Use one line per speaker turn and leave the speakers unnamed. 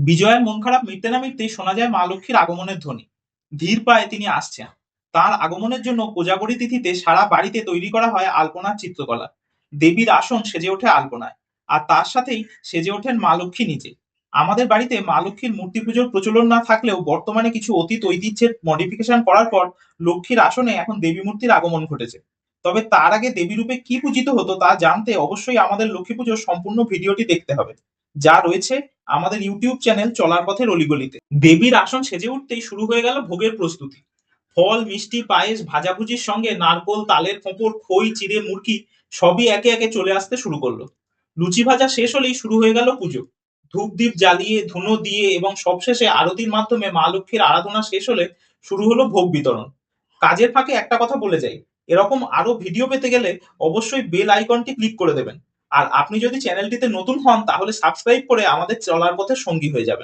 বিজয়ের মন খারাপ মিটতে না মিটতেই শোনা যায় মা লক্ষ্মীর আগমনের ধ্বনি। ধীর পায়ে তিনি আসছেন। তার আগমনের জন্য কোজাগরী তিথিতে সারা বাড়িতে তৈরি করা হয় আলপনার চিত্রকলা। দেবীর আসন সেজে ওঠে আলপনায়। আর তার সাথেই সেজে ওঠেন মা লক্ষ্মী নিজে। আমাদের বাড়িতে মা লক্ষ্মীর মূর্তি পুজোর প্রচলন না থাকলেও বর্তমানে কিছু অতীত ঐতিহ্যের মডিফিকেশন করার পর লক্ষ্মীর আসনে এখন দেবী মূর্তির আগমন ঘটেছে। তবে তার আগে দেবী রূপে কি পূজিত হতো তা জানতে অবশ্যই আমাদের লক্ষ্মী পুজোর সম্পূর্ণ ভিডিওটি দেখতে হবে, যা রয়েছে আমাদের ইউটিউব চ্যানেল চলার পথের অলিগলিতে। দেবীর আসন সেজে উঠতেই শুরু হয়ে গেল ভোগের প্রস্তুতি। ফল, মিষ্টি, পায়েস, ভাজাভুজির সঙ্গে নারকোল, তালের খোঁপড়, খই, চিড়ে, মুড়কি সবই একে একে চলে আসতে শুরু করলো। লুচি ভাজা শেষ হলেই শুরু হয়ে গেল পুজো। ধূপ দ্বীপ জ্বালিয়ে, ধুনো দিয়ে এবং সবশেষে আরতির মাধ্যমে মা লক্ষ্মীর আরাধনা শেষ হলে শুরু হলো ভোগ বিতরণ। কাজের ফাঁকে একটা কথা বলে যাই, এরকম আরো ভিডিও পেতে গেলে অবশ্যই বেল আইকনটি ক্লিক করে দেবেন। আর আপনি যদি চ্যানেলটিতে নতুন হন তাহলে সাবস্ক্রাইব করে আমাদের চলার পথে সঙ্গী হয়ে যাবেন।